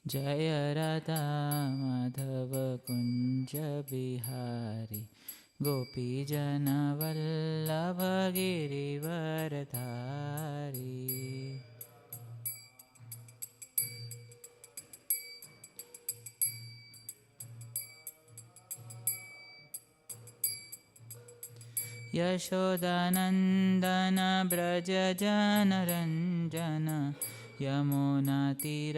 जय राधा माधव कुञ्ज बिहारी गोपीजन वल्लभ गिरिवरधारी। यशोदानन्दन व्रज जनरञ्जन यमुनातीरवनचारी।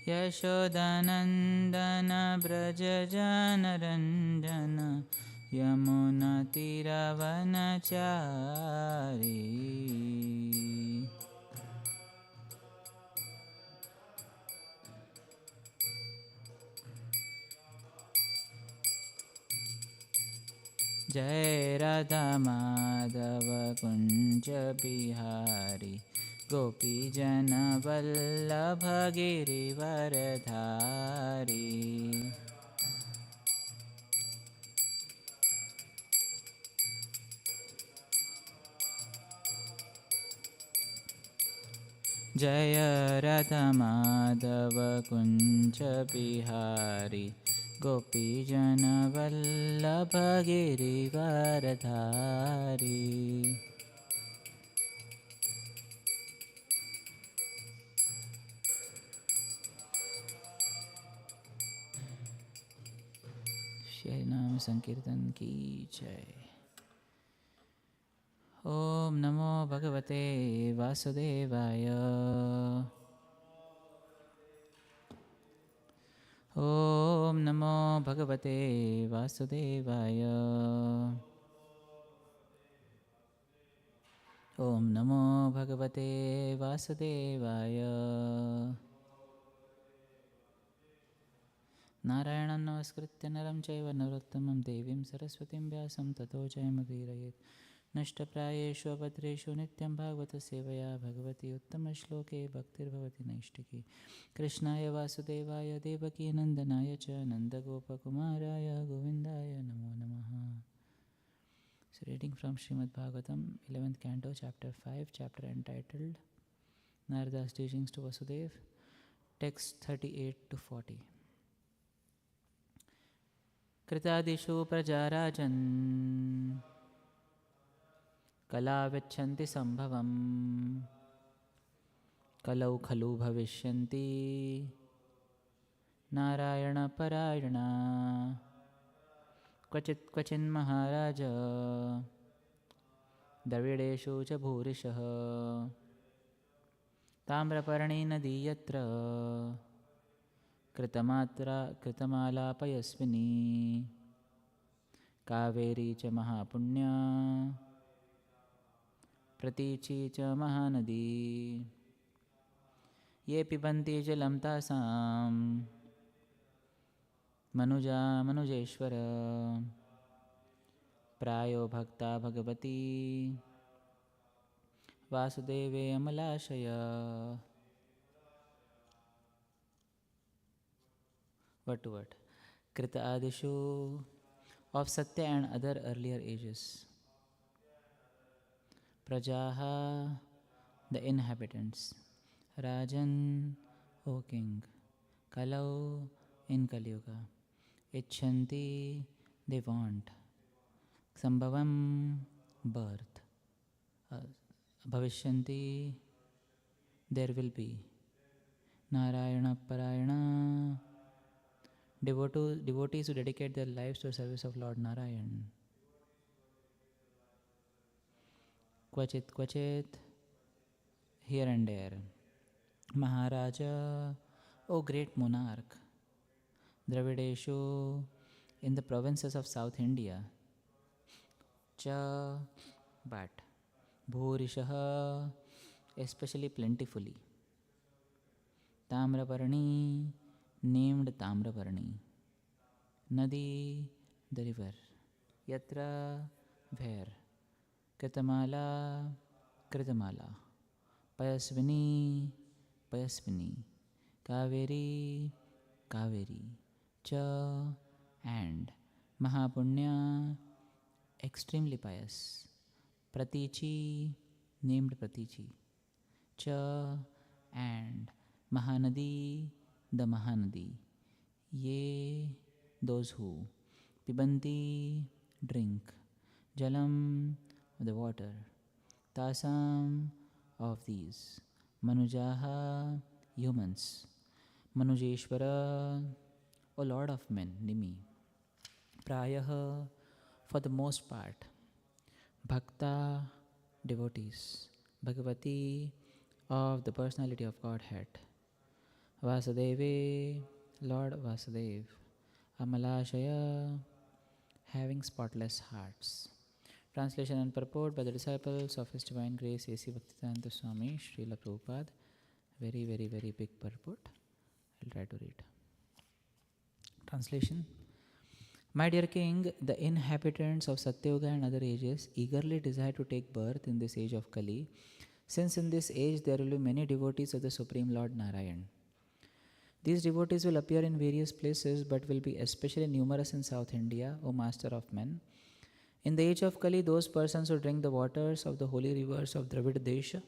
यशोदानन्दन व्रज जनरञ्जन यमुनातीरवनचारी। जय राधा माधव कुञ्ज बिहारी गोपीजन वल्लभ गिरिवरधारी। जय राधा माधव कुञ्ज बिहारी गोपीजन वल्लभ गिरिवरधारी। श्री नाम संकीर्तन की जय। ओम नमो भगवते वासुदेवाय। ओम नमो भगवते वासुदेवाय। ओम नमो भगवते वासुदेवाय। नारायणं नमस्कृत्य नरं चैव नरोत्तमं देवीं सरस्वतीं व्यासं ततो जयमुदीरयेत्। नष्टप्रायेषु अभद्रेषु नित्यं भागवतसेवया भगवती उत्तमश्लोके भक्तिर्भवति नैष्टिकी। कृष्णाय वासुदेवाय देवकीनन्दनाय च नन्दगोपकुमाराय गोविन्दाय नमो नमः। So reading from Srimad Bhagavatam, 11th Canto, Chapter 5, Chapter entitled Narada's Teachings to Vasudev, Text 38 to 40. कृतादिषु प्रजाराजन् कलाविच्छन्ति सम्भवम् कलौ खलु भविष्यन्ति नारायणपरायणा। क्वचित् क्वचिन्महाराज द्रविडेषु च भूरिशः ताम्रपर्णी नदी यत्र कृतमालापयस्विनी कावेरी च महापुण्या प्रतीची च महानदी। ये पिबन्ति जलं तासां मनुजा मनुजेश्वर प्रायो भक्ता Bhagwati वासुदेवे अमलाशय। Word to word. Krita Adishu of Satya and other earlier ages. Prajaha, the inhabitants. Rajan, O king. Kalau, in Kaliyuga. Ichhanti, they want. Sambhavam, birth. Bhavishyanti, there will be. Narayana Parayana, devotees who dedicate their lives to the service of Lord Narayan. Kvachit kvachit, here and there. Maharaja, O great monarch. Dravideshu, in the provinces of South India. Cha, but. Bhurishaha, especially plentifully. Tamraparni, named Tamraparni. Nadi, the river. Yatra, where. Kritamala, Kritamala. Payasvini, Payasvini. Kaveri, Kaveri. Cha and Mahapunya, extremely pious. Pratichi, named Pratichi. Cha and Mahanadi, the Mahanadi. Ye, those who. Pibanti, drink. Jalam, the water. Tasam, of these. Manujaha, humans. Manujeshwara, O Lord of men, Nimi. Prayaha, for the most part. Bhakta, devotees. Bhagavati, of the personality of Godhead. Vasudeve, Lord Vasudev. Amalashaya, having spotless hearts. Translation and purport by the disciples of His Divine Grace A.C. Bhaktivedanta Swami Srila Prabhupada. Very, very, very big purport. I'll try to read. Translation. My dear King, the inhabitants of Satyuga and other ages eagerly desire to take birth in this age of Kali, since in this age there will be many devotees of the Supreme Lord Narayan. These devotees will appear in various places but will be especially numerous in South India, O Master of Men. In the age of Kali, those persons who drink the waters of the holy rivers of Dravid Desha,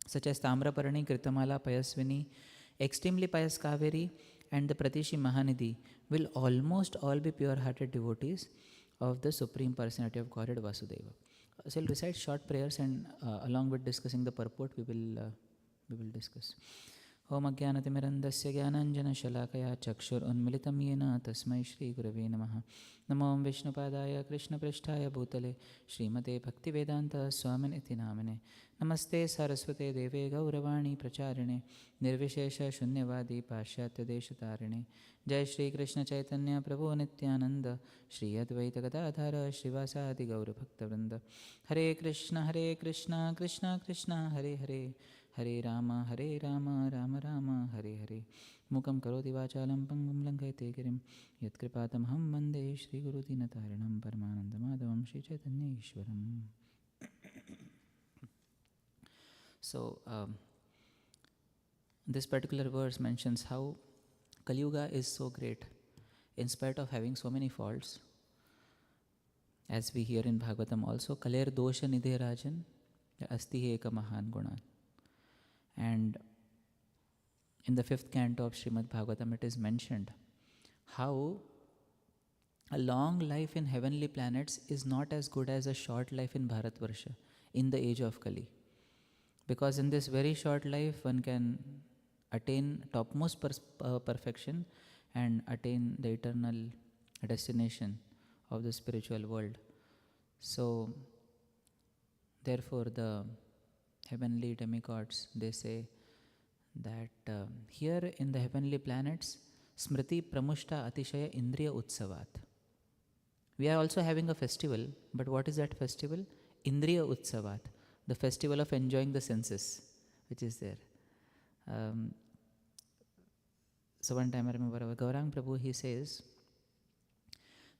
such as Tamraparani, Kritamala, Payasvini, extremely pious Kaveri, and the Pratishi Mahanidhi, will almost all be pure-hearted devotees of the Supreme Personality of Godhead Vasudeva. So I'll recite short prayers, and along with discussing the purport, we will discuss. Om Ajnanatimirandasya Jnananjana Shalakaya Chakshur Unmilitam Yena Tasmai Shri Gurave Namaha. Namo Om Vishnupadaya Krishna Prishtaya Bhutale Srimate Bhaktivedanta Swamin Iti Namane. Namaste Saraswate Deve Gauravani Pracharine Nirvishesha Shunyavadi Pashyatya Deshatarine. Jai Shri Krishna Chaitanya Prabhu Nityananda Shri Advaita Gadadhara Srivasadi Gaura Bhakta Vrinda. Hare Krishna Krishna Krishna Hare Hare Hare Rama Rama Rama Hare Hare. Mukam karoti vachalam pangam lankayate girim yat kripatam ham vande Shri Guru Dinatarinam Paramananda Madhavam Shri Chaitanya Ishwaram. So, this particular verse mentions how Kali Yuga is so great in spite of having so many faults. As we hear in Bhagavatam also, Kaler dosha nidhe rajan asti eka mahan guna. And in the 5th canto of Srimad Bhagavatam, it is mentioned how a long life in heavenly planets is not as good as a short life in Bharatvarsha in the age of Kali. Because in this very short life, one can attain topmost perfection and attain the eternal destination of the spiritual world. So, therefore, the heavenly demigods, they say that here in the heavenly planets, Smriti Pramushta Atishaya Indriya Utsavat. We are also having a festival, but what is that festival? Indriya Utsavat, the festival of enjoying the senses, which is there. So one time I remember our Gaurang Prabhu, he says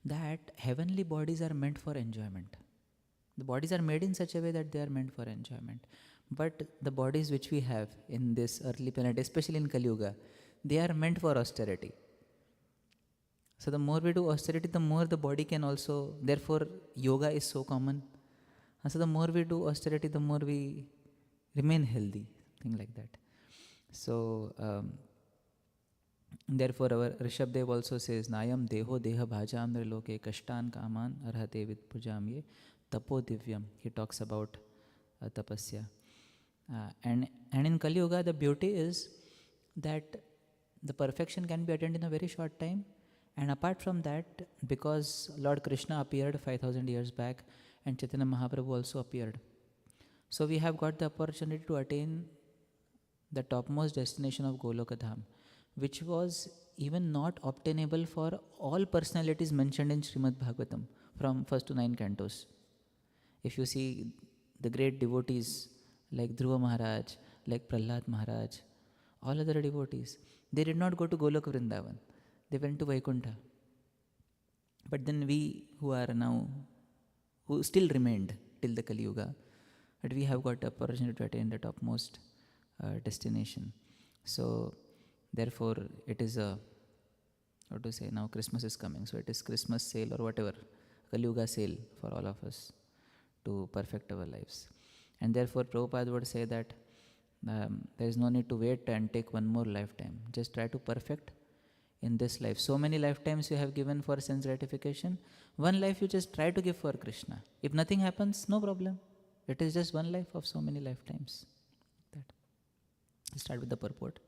that heavenly bodies are meant for enjoyment. The bodies are made in such a way that they are meant for enjoyment. But the bodies which we have in this earthly planet, especially in Kali Yuga, they are meant for austerity. So the more we do austerity, the more the body can also, therefore yoga is so common. And so the more we do austerity, the more we remain healthy, thing like that. So therefore our Rishabdev also says, Nayam deho deha bhajam loke kashtan kaman arhate vid pujam ye tapo divyam. He talks about tapasya. And in Kali Yuga, the beauty is that the perfection can be attained in a very short time. And apart from that, because Lord Krishna appeared 5,000 years back and Chaitanya Mahaprabhu also appeared, so we have got the opportunity to attain the topmost destination of Goloka Dham, which was even not obtainable for all personalities mentioned in Srimad Bhagavatam from 1st to 9 cantos. If you see the great devotees like Dhruva Maharaj, like Prahlad Maharaj, all other devotees, they did not go to Goloka Vrindavan. They went to Vaikuntha. But then we who are now, who still remained till the Kali Yuga, but we have got the opportunity to attain the topmost destination. So Therefore, it is a, how to say, now Christmas is coming, so it is Christmas sale or whatever, Kali Yuga sale for all of us to perfect our lives. And therefore, Prabhupada would say that there is no need to wait and take one more lifetime. Just try to perfect in this life. So many lifetimes you have given for sense gratification. One life you just try to give for Krishna. If nothing happens, no problem. It is just one life of so many lifetimes. That. Let's start with the purport.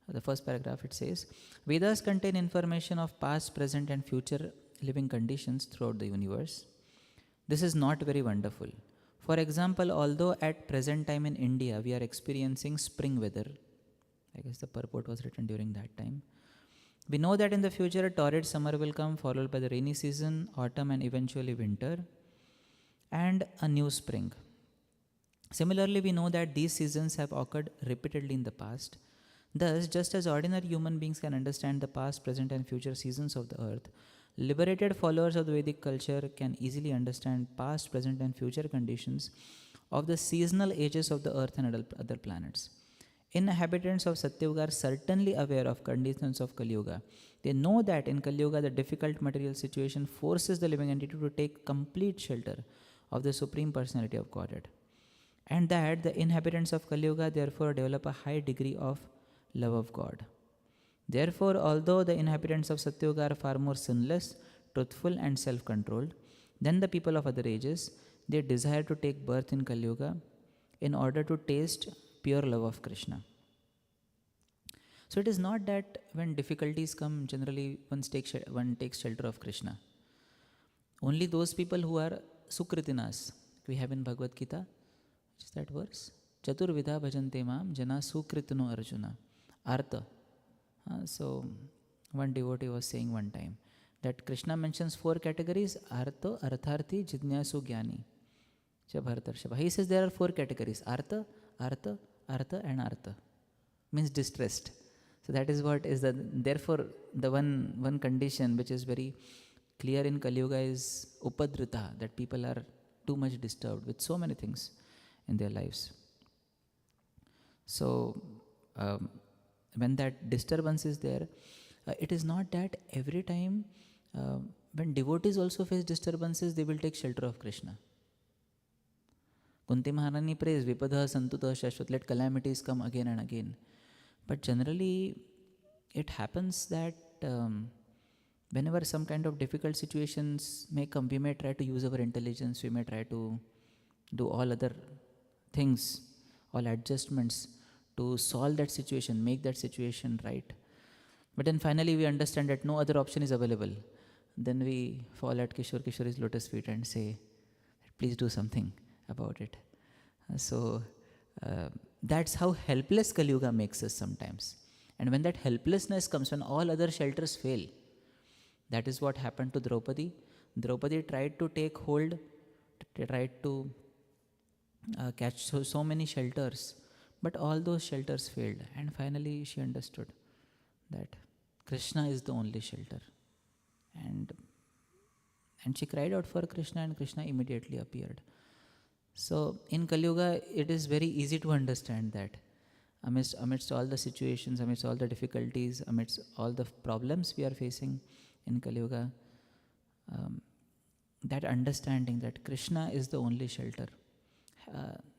The first paragraph, it says, Vedas contain information of past, present and future living conditions throughout the universe. This is not very wonderful. For example, although at present time in India we are experiencing spring weather, I guess the purport was written during that time, we know that in the future a torrid summer will come, followed by the rainy season, autumn and eventually winter, and a new spring. Similarly, we know that these seasons have occurred repeatedly in the past. Thus, just as ordinary human beings can understand the past, present and future seasons of the earth, liberated followers of the Vedic culture can easily understand past, present and future conditions of the seasonal ages of the earth and other planets. Inhabitants of Satyuga are certainly aware of conditions of Kali Yuga. They know that in Kali Yuga the difficult material situation forces the living entity to take complete shelter of the Supreme Personality of Godhead. And that the inhabitants of Kali Yuga therefore develop a high degree of love of God. Therefore, although the inhabitants of Satyuga are far more sinless, truthful and self-controlled than the people of other ages, they desire to take birth in Kali Yuga in order to taste pure love of Krishna. So it is not that when difficulties come, generally one takes shelter of Krishna. Only those people who are Sukritinas, we have in Bhagavad Gita, which is that verse, Chaturvidha bhajante mam jana sukritino arjuna. Artha. So one devotee was saying one time that Krishna mentions 4 categories: Artha, Artharthi, Jidnyasu, Jnani. He says there are 4 categories: Artha, Artha, Artha and Artha. Means distressed. So that is what is the, therefore the one condition which is very clear in Kali Yuga is Upadrita, that people are too much disturbed with so many things in their lives. So when that disturbance is there, it is not that every time when devotees also face disturbances, they will take shelter of Krishna. Kunti Maharani prays, Vipadha Santutah Shashvat, let calamities come again and again. But generally, it happens that whenever some kind of difficult situations may come, we may try to use our intelligence, we may try to do all other things, all adjustments to solve that situation, make that situation right. But then finally we understand that no other option is available. Then we fall at Kishori's lotus feet and say, please do something about it. So that's how helpless Kali Yuga makes us sometimes. And when that helplessness comes, when all other shelters fail, that is what happened to Draupadi. Draupadi tried to take hold, tried to catch so many shelters, but all those shelters failed. And finally she understood that Krishna is the only shelter. And she cried out for Krishna, and Krishna immediately appeared. So in Kali Yuga, it is very easy to understand that amidst all the situations, amidst all the difficulties, amidst all the problems we are facing in Kali Yuga, that understanding that Krishna is the only shelter,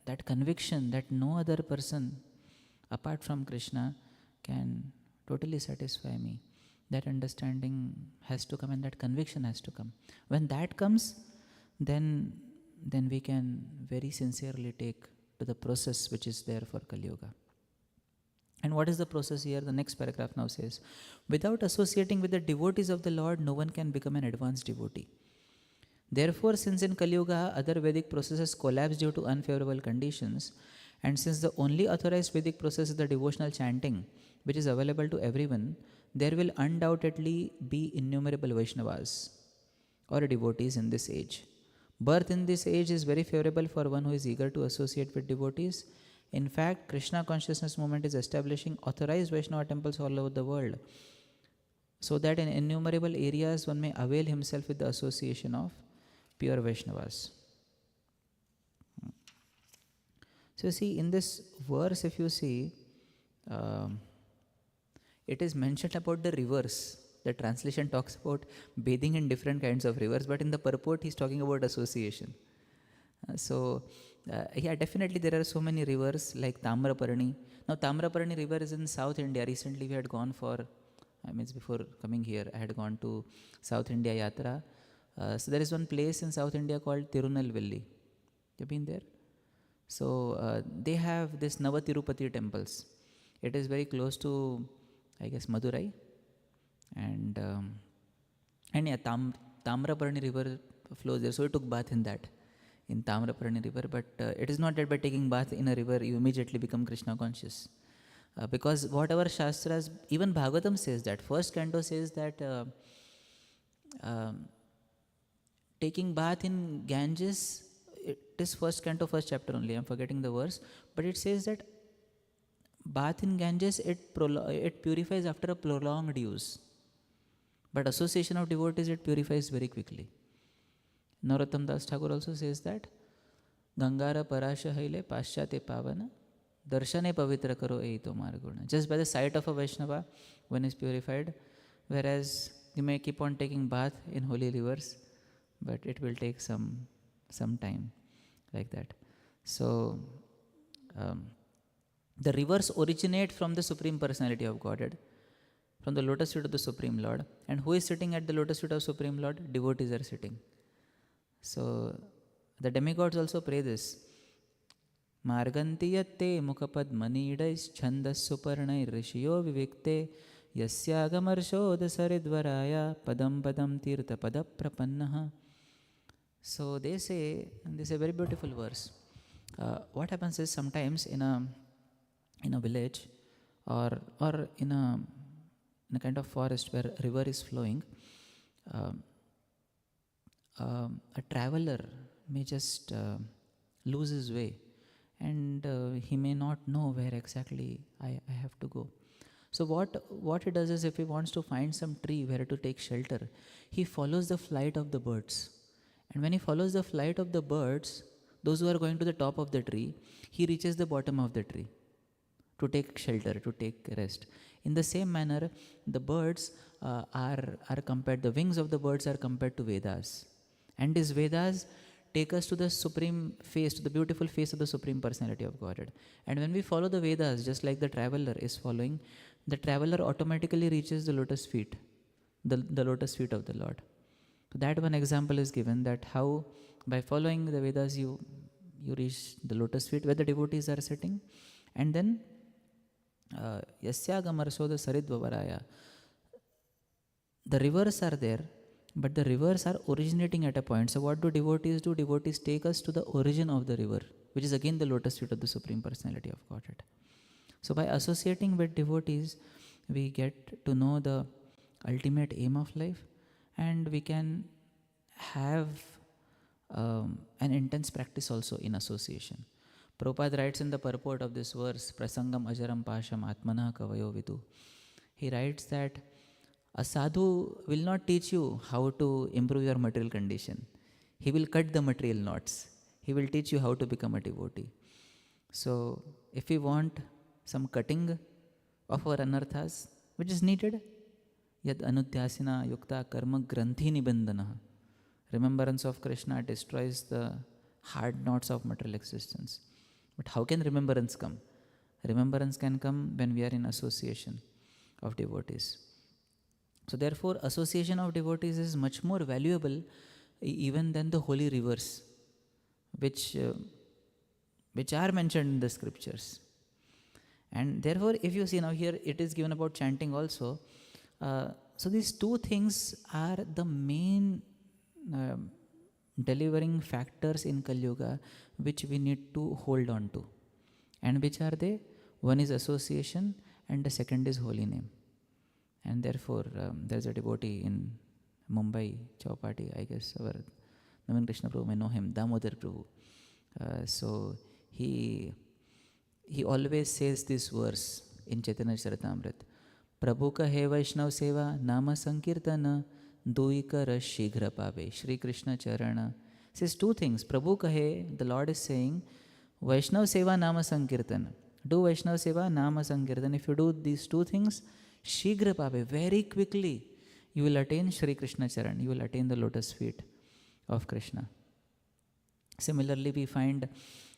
that conviction that no other person apart from Krishna can totally satisfy me, that understanding has to come and that conviction has to come. When that comes, then we can very sincerely take to the process which is there for Kali Yuga. And what is the process here? The next paragraph now says, without associating with the devotees of the Lord, no one can become an advanced devotee. Therefore, since in Kali Yuga other Vedic processes collapse due to unfavorable conditions, and since the only authorized Vedic process is the devotional chanting, which is available to everyone, there will undoubtedly be innumerable Vaishnavas or devotees in this age. Birth in this age is very favorable for one who is eager to associate with devotees. In fact, Krishna consciousness movement is establishing authorized Vaishnava temples all over the world, so that in innumerable areas one may avail himself with the association of pure Vaishnavas. So see, in this verse, if you see, it is mentioned about the rivers. The translation talks about bathing in different kinds of rivers, but in the purport he's talking about association. Yeah, definitely there are so many rivers like Tamraparni. Now Tamraparni river is in South India. Recently we had gone for, before coming here, I had gone to South India Yatra. So there is one place in South India called Tirunelveli. You've been there? So they have this Navatirupati temples. It is very close to, I guess, Madurai. And yeah, Tamraparni river flows there. So we took bath in that, in Tamraparni river. But it is not that by taking bath in a river, you immediately become Krishna conscious. Because whatever Shastras, even Bhagavatam says that. First canto says that taking bath in Ganges, it is first canto, first chapter only. I'm forgetting the verse. But it says that bath in Ganges, it purifies after a prolonged use. But association of devotees, it purifies very quickly. Narottam Das Thakur also says that Gangara Parasha Haile Paschate Pavana Darshane Pavitra Karo Eito Marguna. Just by the sight of a Vaishnava, one is purified. Whereas you may keep on taking bath in holy rivers, but it will take some time like that. So the rivers originate from the Supreme Personality of Godhead, from the lotus feet of the Supreme Lord. And who is sitting at the lotus feet of Supreme Lord? Devotees are sitting. So the demigods also pray this. Margantiyate mukhapadmanidais chandas suparnai rishiyo vivikte yasyagamarshodha saridvaraya padam padam tirtha padaprapannaha. So they say, and this is a very beautiful verse. What happens is sometimes in a village or in a kind of forest where a river is flowing, a traveler may just lose his way, and he may not know where exactly I have to go. So what he does is, if he wants to find some tree where to take shelter, he follows the flight of the birds. And when he follows the flight of the birds, those who are going to the top of the tree, he reaches the bottom of the tree to take shelter, to take rest. In the same manner, the birds are compared, the wings of the birds are compared to Vedas. And these Vedas take us to the supreme face, to the beautiful face of the Supreme Personality of Godhead. And when we follow the Vedas, just like the traveler is following, the traveler automatically reaches the lotus feet, the lotus feet of the Lord. So that one example is given, that how by following the Vedas you reach the lotus feet where the devotees are sitting. And then Yasyagamarsodha Saridvavaraya, the rivers are there, but the rivers are originating at a point. So what do devotees do? Devotees take us to the origin of the river, which is again the lotus feet of the Supreme Personality of Godhead. So by associating with devotees, we get to know the ultimate aim of life, and we can have an intense practice also in association. Prabhupada writes in the purport of this verse, Prasangam ajaram pasham atmana kavayo vidu. He writes that a sadhu will not teach you how to improve your material condition. He will cut the material knots. He will teach you how to become a devotee. So if we want some cutting of our anarthas, which is needed, yad anutyasina yukta karma granthi nibandana. Remembrance of Krishna destroys the hard knots of material existence. But how can remembrance come? Remembrance can come when we are in association of devotees. So therefore, association of devotees is much more valuable even than the holy rivers, which are mentioned in the scriptures. And therefore, if you see now here, it is given about chanting also. So these two things are the main delivering factors in Kali Yuga, which we need to hold on to. And which are they? One is association, and the second is holy name. And therefore, there's a devotee in Mumbai, Chowpatty, I guess, our Navin Krishna Prabhu may know him, Damodar Prabhu. So he always says this verse in Chaitanya Charitamrita. Prabhu ka he Vaishnav seva nama sankirtana duikara shighra pave. Shri Krishna Charana says two things. Prabhu ka he, the Lord is saying, Vaishnav seva nama sankirtana. Do Vaishnav seva nama sankirtana. If you do these two things, Shigra Pabe, very quickly, you will attain Shri Krishna Charan, you will attain the lotus feet of Krishna. Similarly, we find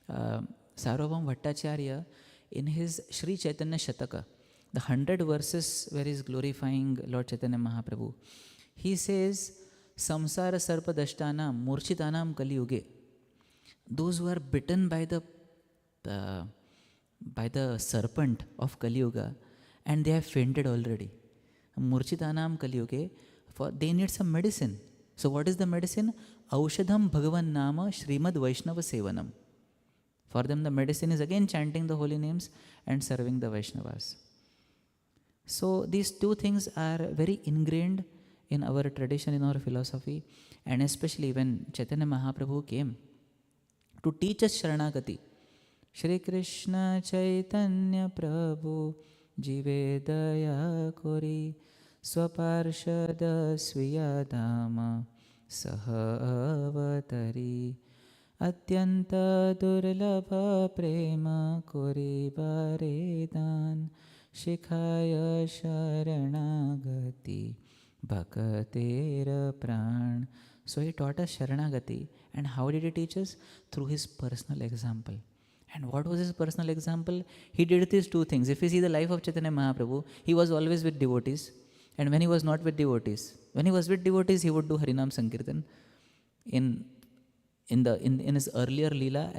Sarvabhauma Bhattacharya in his Sri Chaitanya Shataka, the 100 verses where he is glorifying Lord Chaitanya Mahaprabhu. He says, Samsara Sarpa Dashtanam Murchitanam Kali Yuge. Those who are bitten by the serpent of Kali Yuga and they have fainted already. Murchitanam Kali Yuge, they need some medicine. So what is the medicine? Aushadham Bhagavan Nama Srimad Vaishnava Sevanam. For them the medicine is again chanting the holy names and serving the Vaishnavas. So these two things are very ingrained in our tradition, in our philosophy, and especially when Chaitanya Mahaprabhu came to teach us Sharanagati. Shri Krishna Chaitanya Prabhu Jive Daya Kori Swaparshada Swiyadama Sahavatari Atyanta Durlabha Prema Kori Baredan Shikhaya Sharanagati Bhakatera Pran. So he taught us Sharanagati. And how did he teach us? Through his personal example. And what was his personal example? He did these two things. If you see the life of Chaitanya Mahaprabhu, he was always with devotees. And when he was not with devotees, when he was with devotees, he would do Harinam Sankirtan. In his earlier Leela,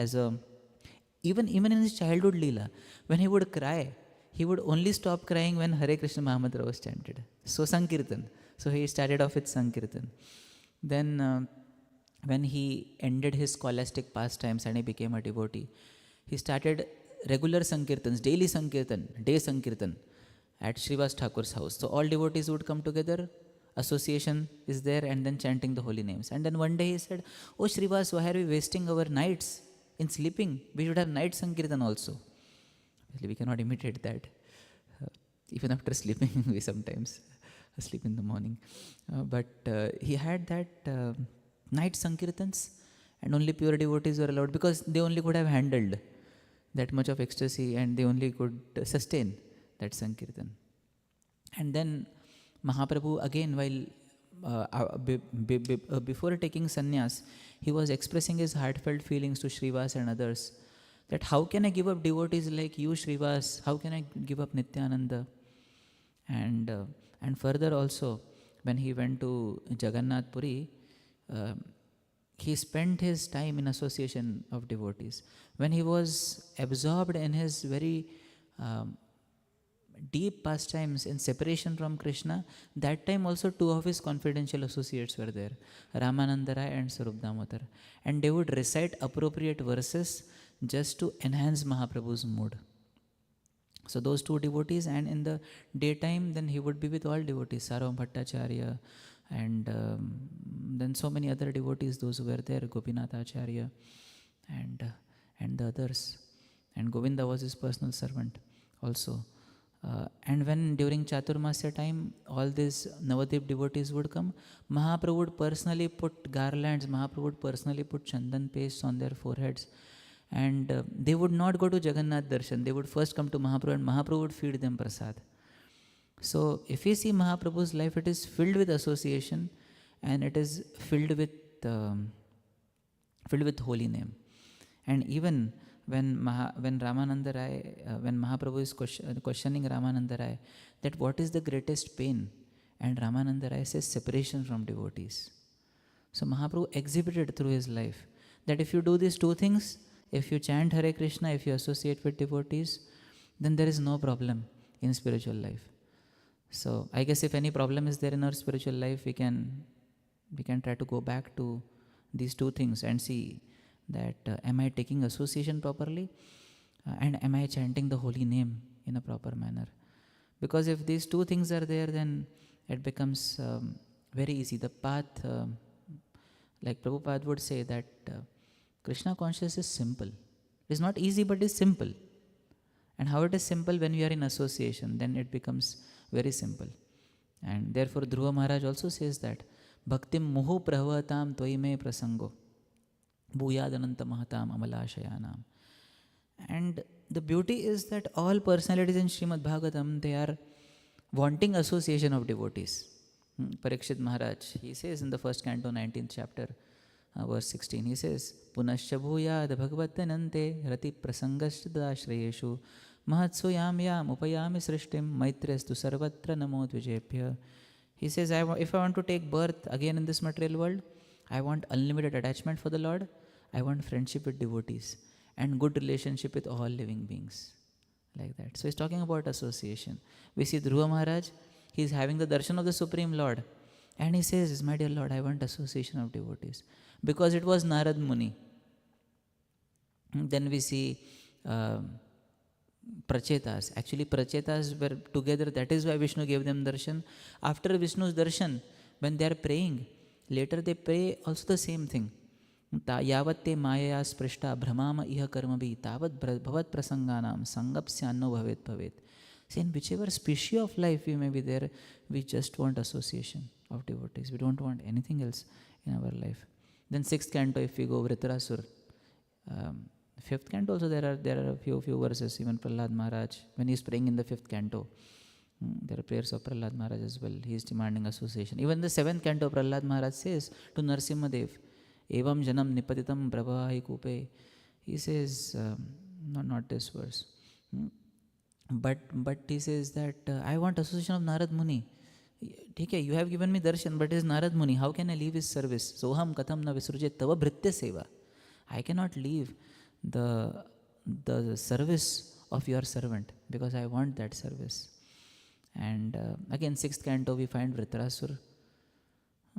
even in his childhood Leela, when he would cry, he would only stop crying when Hare Krishna Mahamantra was chanted. So Sankirtan. So he started off with Sankirtan. Then when he ended his scholastic pastimes and he became a devotee, he started regular Sankirtans, daily Sankirtan, day Sankirtan at Srivas Thakur's house. So all devotees would come together, association is there, and then chanting the holy names. And then one day he said, "Oh Srivas, why are we wasting our nights in sleeping? We should have night Sankirtan also." We cannot imitate that. Even after sleeping, we sometimes sleep in the morning. But he had that night Sankirtans, and only pure devotees were allowed because they only could have handled that much of ecstasy and they only could sustain that Sankirtan. And then Mahaprabhu again, while before taking sannyas, he was expressing his heartfelt feelings to Srivas and others, that how can I give up devotees like you, Srivas? How can I give up Nityananda? And further also, when he went to Jagannath Puri, he spent his time in association of devotees. When he was absorbed in his very deep pastimes in separation from Krishna, that time also two of his confidential associates were there, Ramananda Rai and Sarup Damodar. And they would recite appropriate verses just to enhance Mahaprabhu's mood. So those two devotees, and in the daytime, then he would be with all devotees, Sarvabhauma Bhattacharya, and then so many other devotees, those who were there, Gopinath Acharya, and the others. And Govinda was his personal servant also. And when during Chaturmasya time, all these Navadip devotees would come, Mahaprabhu would personally put garlands, Mahaprabhu would personally put chandan paste on their foreheads. And they would not go to Jagannath Darshan. They would first come to Mahaprabhu, and Mahaprabhu would feed them prasad. So if we see Mahaprabhu's life, it is filled with association, and it is filled with holy name. And even when Ramananda Rai, when Mahaprabhu is questioning Ramananda Rai, that what is the greatest pain? And Ramananda Rai says separation from devotees. So Mahaprabhu exhibited through his life that if you do these two things, if you chant Hare Krishna, if you associate with devotees, then there is no problem in spiritual life. So I guess if any problem is there in our spiritual life, we can try to go back to these two things and see that am I taking association properly, and am I chanting the holy name in a proper manner? Because if these two things are there, then it becomes very easy. The path, like Prabhupada would say, that Krishna consciousness is simple. It is not easy, but it is simple. And how it is simple? When we are in association, then it becomes very simple. And therefore Dhruva Maharaj also says that Bhaktim muhu prahvatam toime prasango bhuyadananta mahatam amalashayanam. And the beauty is that all personalities in Srimad Bhagavatam, they are wanting association of devotees. Parikshit Maharaj, he says in the first canto, 19th chapter, verse 16, he says, Punascha bhuyad bhagavatanante rati prasangastada shreyeshu mahatsu yam upayami srishtim maitrestu sarvatra namo dvijebhya. He says, if I want to take birth again in this material world, I want unlimited attachment for the Lord, I want friendship with devotees, and good relationship with all living beings. Like that. So he's talking about association. We see Dhruva Maharaj, he's having the darshan of the Supreme Lord. And he says, my dear Lord, I want association of devotees. Because it was Narad Muni. Then we see Prachetas. Actually, Prachetas were together. That is why Vishnu gave them darshan. After Vishnu's darshan, when they are praying, later they pray also the same thing. Yavatte maya sprishta brahmama iha karmabi tavat bhavat prasanganam sangapsyanno bhavet bhavet. See, in whichever species of life we may be there, we just want association of devotees. We don't want anything else in our life. Then 6th canto, if we go Vritarasur, 5th canto also there are a few verses. Even Prahlad Maharaj, when he is praying in the 5th canto, there are prayers of Prahlad Maharaj as well. He is demanding association. Even the 7th canto, Prahlad Maharaj says to Narsimhadev, Evam janam nipatitam prabhahi kupe. He says, not this verse. But he says that I want association of Narad Muni. Okay, you have given me darshan, but it is Narad Muni. How can I leave his service? Soham katham na visrujet tava bhritya seva. I cannot leave the service of your servant because I want that service. And again, 6th canto, we find Vritarasur.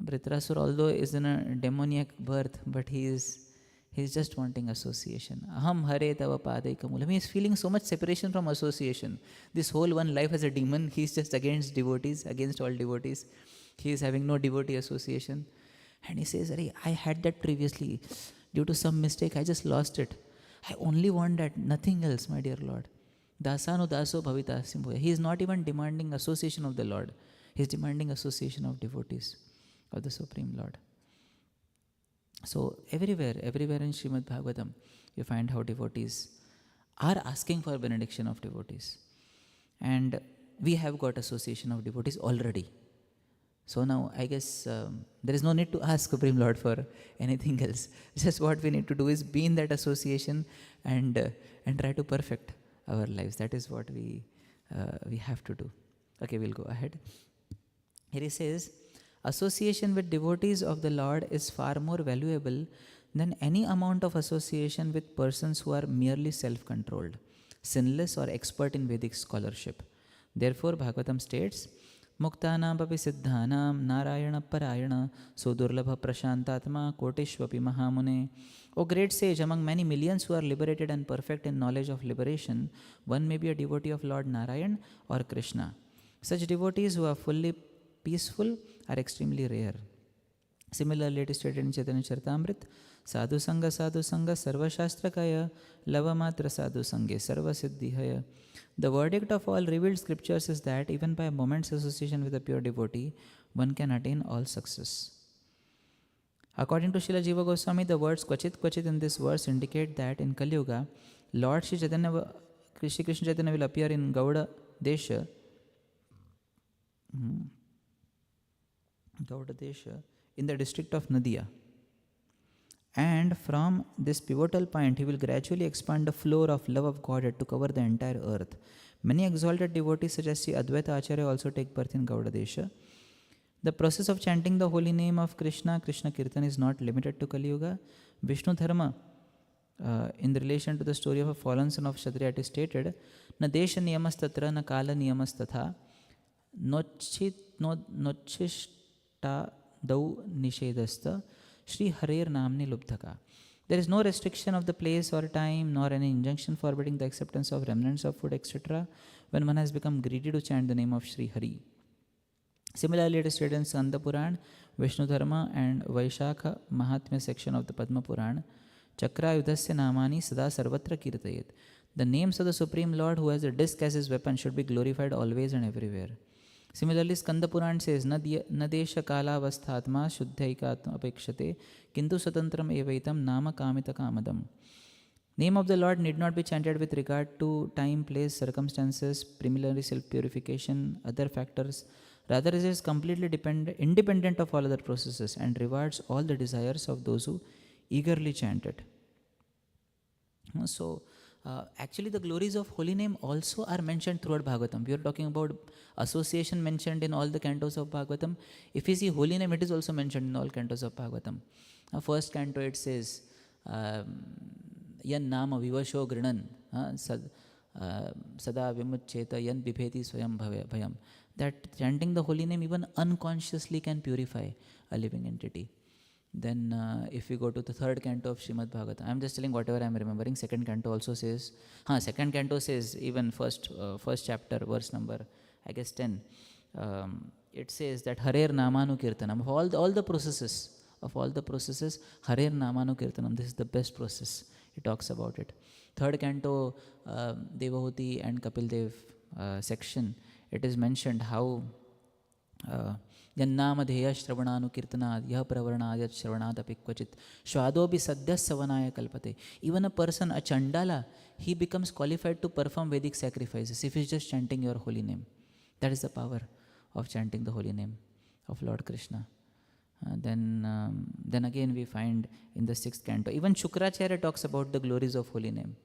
Vritarasur, although is in a demoniac birth, but he is just wanting association. Aham hare tava padaikamula. He is feeling so much separation from association. This whole one life as a demon, he is just against devotees, against all devotees. He is having no devotee association. And he says, I had that previously. Due to some mistake, I just lost it. I only want that, nothing else, my dear Lord. Dasanu daso bhavita simboya. He is not even demanding association of the Lord. He is demanding association of devotees of the Supreme Lord. So everywhere in Srimad Bhagavatam, you find how devotees are asking for benediction of devotees. And we have got association of devotees already. So now I guess there is no need to ask Supreme Lord for anything else. Just what we need to do is be in that association and try to perfect our lives. That is what we have to do. Okay, we'll go ahead. Here he says, association with devotees of the Lord is far more valuable than any amount of association with persons who are merely self-controlled, sinless or expert in Vedic scholarship. Therefore, Bhagavatam states, Muktanam papi siddhanam narayana parayana sudurlabha prashantatma kotishvapi mahamune. O great sage, among many millions who are liberated and perfect in knowledge of liberation, one may be a devotee of Lord Narayan or Krishna. Such devotees who are fully peaceful are extremely rare. Similarly, it is stated in Chaitanya Charitamrita, Sadhu Sangha Sarva Shastrakaya Lavamatra Sadhu Sanghe Sarva Siddhihaya. The verdict of all revealed scriptures is that even by a moment's association with a pure devotee, one can attain all success. According to Srila Jiva Goswami, the words Kvachit in this verse indicate that in Kali Yuga, Lord Shri Krishna Chaitanya will appear in Gauda Desha, in the district of Nadia. And from this pivotal point, he will gradually expand the floor of love of Godhead to cover the entire earth. Many exalted devotees such as Sri Advaita Acharya also take birth in Gauda Desha. The process of chanting the holy name of Krishna Kirtan is not limited to Kali Yuga. Vishnu Dharma, in relation to the story of a fallen son of Kshatriya, it is stated, Na desha niyamas tatra na kala niyamas tatha nochishta dau nishedasta Shri Harer Namni Lubdhaka. There is no restriction of the place or time, nor any injunction forbidding the acceptance of remnants of food, etc., when one has become greedy to chant the name of Shri Hari. Similarly, it is stated in Skanda Puran, Vishnu Dharma, and Vaishakha Mahatmya section of the Padma Puran, Chakra Yudhasya Namani Sada Sarvatra Kirtayet. The names of the Supreme Lord, who has a disc as his weapon, should be glorified always and everywhere. Similarly, Skanda Puran says, Nadesha Kala Avasthatma Shuddhaikatma Apekshate Kintu Satantram Evaitam Nama Kamita Kamadam. Name of the Lord need not be chanted with regard to time, place, circumstances, preliminary self-purification, other factors. Rather, it is completely independent of all other processes and rewards all the desires of those who eagerly chant it. So, actually the glories of holy name also are mentioned throughout Bhagavatam. We are talking about association mentioned in all the cantos of Bhagavatam. If we see holy name, it is also mentioned in all cantos of Bhagavatam. First canto it says, yan nama vivasho grinan sada vimucheta yan bibheti swayam bhayam. That chanting the holy name even unconsciously can purify a living entity. Then if we go to the third canto of Srimad Bhagavatam, I am just telling whatever I am remembering. Second canto also says, second canto says, even first chapter, verse number, I guess 10, it says that Harer Namanu Kirtanam. Of all the processes, Harer Namanu Kirtanam, this is the best process. It talks about it. Third canto, Devahuti and Kapil Dev section, it is mentioned how Yannamadeya Shravananu Kirtanad Yah Pravarnayat Shravanadapi Kvachit Shwadobi Sadhya Savanaya Kalpate. Even a person, a Chandala, he becomes qualified to perform Vedic sacrifices if he is just chanting your holy name. That is the power of chanting the holy name of Lord Krishna. Then again we find in the sixth canto, even Shukracharya talks about the glories of holy name,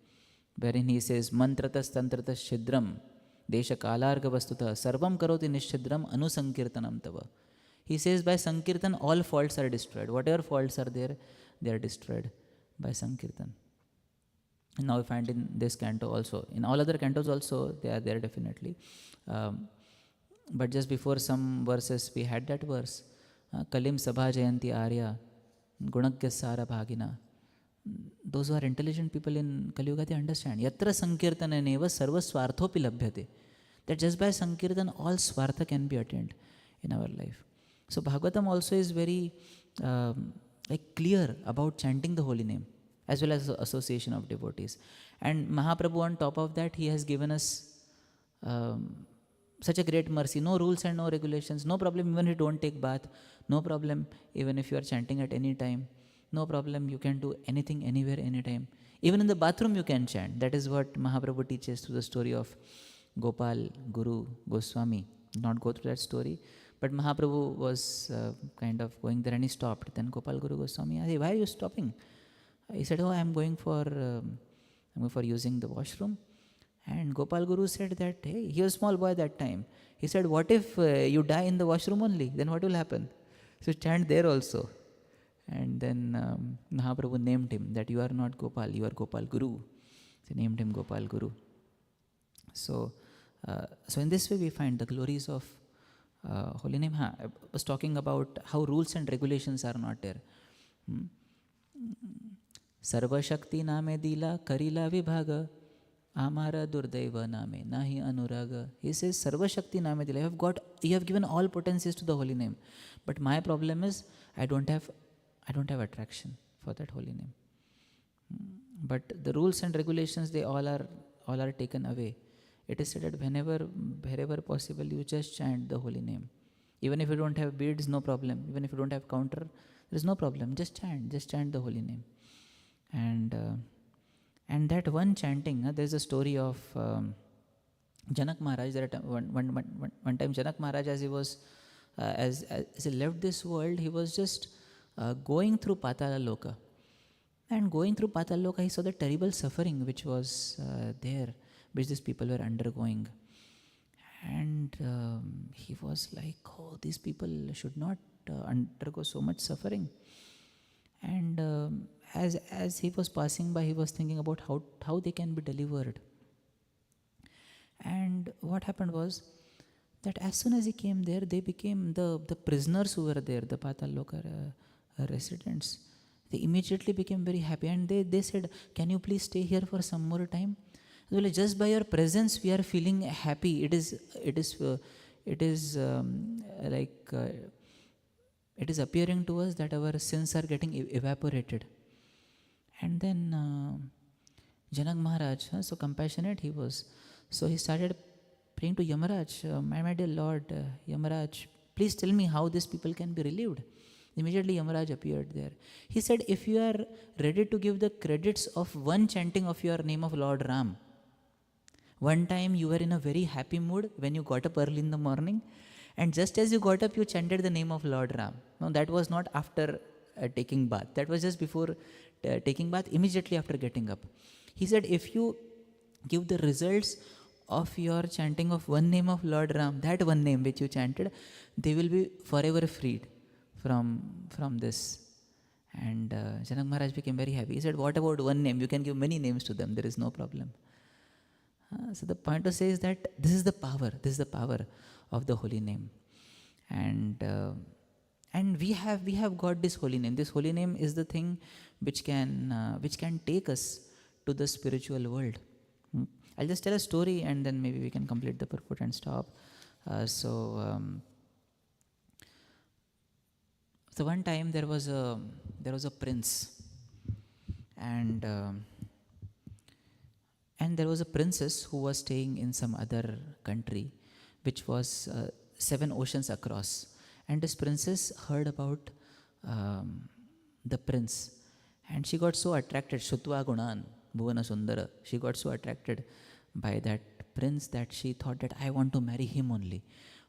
wherein he says, Mantratas Tantratas Shidram Desha Kalarga Vastuta Sarvam Karoti Nishidram Anusankirtanam Tava. He says by Sankirtan all faults are destroyed. Whatever faults are there, they are destroyed by Sankirtan. And now we find in this canto also. In all other cantos also, they are there definitely. But just before some verses, we had that verse. Kalim Sabha Jayanti Arya Gunagya Sara Bhagina. Those who are intelligent people in Kali Yuga, they understand. Yatra Sankirtana Neva Sarva Swarthopi Labhyate. That just by Sankirtan, all Swartha can be attained in our life. So Bhagavatam also is very clear about chanting the holy name, as well as the association of devotees. And Mahaprabhu, on top of that, he has given us such a great mercy. No rules and no regulations. No problem even if you don't take bath. No problem even if you are chanting at any time. No problem, you can do anything, anywhere, anytime. Even in the bathroom you can chant. That is what Mahaprabhu teaches through the story of Gopal, Guru, Goswami. Not go through that story. But Mahaprabhu was kind of going there and he stopped. Then Gopal, Guru, Goswami asked, why are you stopping? He said, I am going for using the washroom. And Gopal Guru said that, hey, he was a small boy that time. He said, what if you die in the washroom only? Then what will happen? So chant there also. And then Mahaprabhu named him that you are not Gopal, you are Gopal Guru. They named him Gopal Guru. So in this way we find the glories of holy name. I was talking about how rules and regulations are not there. Sarva Shakti Name Dila Karila Vibhaga Amara Durdaiva Name Nahi Anuraga. He says Sarva Shakti Name Dila. You have given all potencies to the holy name. But my problem is I don't have attraction for that holy name. But the rules and regulations, they all are taken away. It is said that wherever possible, you just chant the holy name. Even if you don't have beads, no problem. Even if you don't have counter, there is no problem. Just chant the holy name. And that one chanting, there is a story of Janak Maharaj. One time Janak Maharaj, as he was as he left this world, he was just going through Patala Loka. And going through Patala Loka, he saw the terrible suffering which was there, which these people were undergoing. And he was like, oh, these people should not undergo so much suffering. And as he was passing by, he was thinking about how they can be delivered. And what happened was that as soon as he came there, they became the prisoners who were there, the Patal Loka residents. They immediately became very happy, and they said, can you please stay here for some more time? Well, just by your presence we are feeling happy. It is appearing to us that our sins are getting evaporated. And then Janak Maharaj, so compassionate he was, so he started praying to Yamaraj, my dear Lord, Yamaraj, please tell me how these people can be relieved. Immediately Yamaraj appeared there. He said, if you are ready to give the credits of one chanting of your name of Lord Ram, one time you were in a very happy mood when you got up early in the morning, and just as you got up, you chanted the name of Lord Ram. Now that was not after taking bath. That was just before taking bath, immediately after getting up. He said, if you give the results of your chanting of one name of Lord Ram, that one name which you chanted, they will be forever freed from this. And Janak Maharaj became very happy. He said, what about one name? You can give many names to them. There is no problem. So the point to say is that this is the power of the holy name. And we have got this holy name. This holy name is the thing which can take us to the spiritual world. I'll just tell a story and then maybe we can complete the purport and stop. So one time there was a prince, and there was a princess who was staying in some other country, which was 7 oceans across. And this princess heard about the prince, and she got so attracted. Shutva Gunan Bhuvana Sundara. She got so attracted by that prince that she thought that I want to marry him only.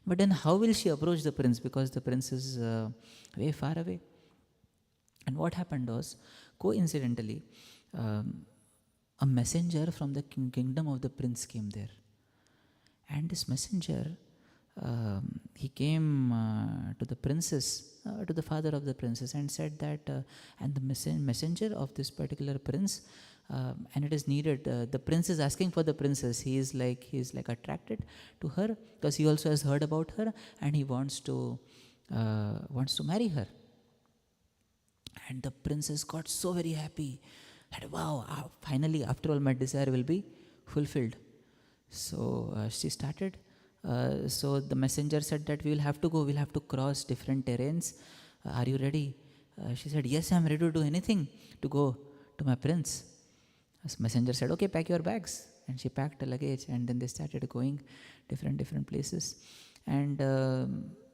But then how will she approach the prince, because the prince is way far away? And what happened was, coincidentally, a messenger from the kingdom of the prince came there. And this messenger, he came to the princess, to the father of the princess, and said that, and the messenger of this particular prince, and it is needed, the prince is asking for the princess. He is like attracted to her because he also has heard about her, and he wants to marry her. And the princess got so very happy that, wow, finally, after all, my desire will be fulfilled. So she started. So the messenger said that we'll have to cross different terrains. Are you ready? She said, yes, I'm ready to do anything to go to my prince. So messenger said, okay, pack your bags. And she packed a luggage, and then they started going different places. And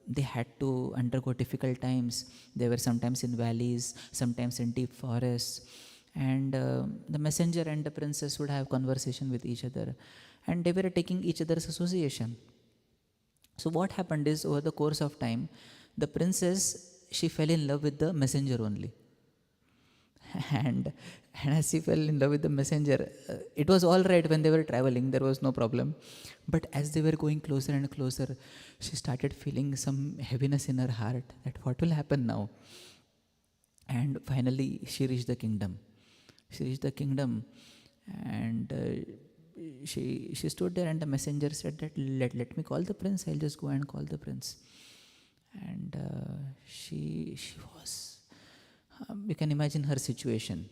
they had to undergo difficult times. They were sometimes in valleys, sometimes in deep forests. And the messenger and the princess would have conversation with each other, and they were taking each other's association. So what happened is, over the course of time, the princess, she fell in love with the messenger only. And as she fell in love with the messenger, it was all right when they were traveling, there was no problem. But as they were going closer and closer, she started feeling some heaviness in her heart, that what will happen now? And finally, she reached the kingdom. And she stood there, and the messenger said that, let me call the prince. I'll just go and call the prince. And she was, you can imagine her situation.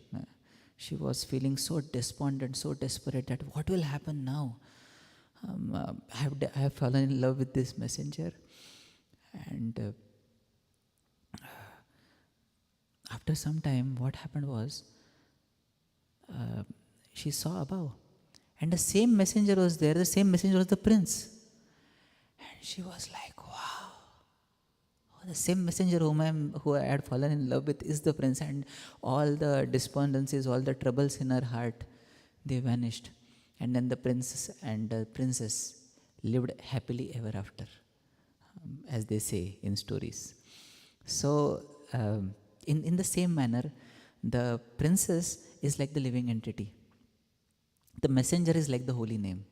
She was feeling so despondent, so desperate, that what will happen now? I have fallen in love with this messenger. And after some time, what happened was, she saw above, and the same messenger was there. The same messenger was the prince. And she was like, wow, the same messenger who I had fallen in love with is the prince. And all the despondencies, all the troubles in her heart, they vanished. And then the prince and the princess lived happily ever after, as they say in stories. So in the same manner, the princess is like the living entity. The messenger is like the holy name.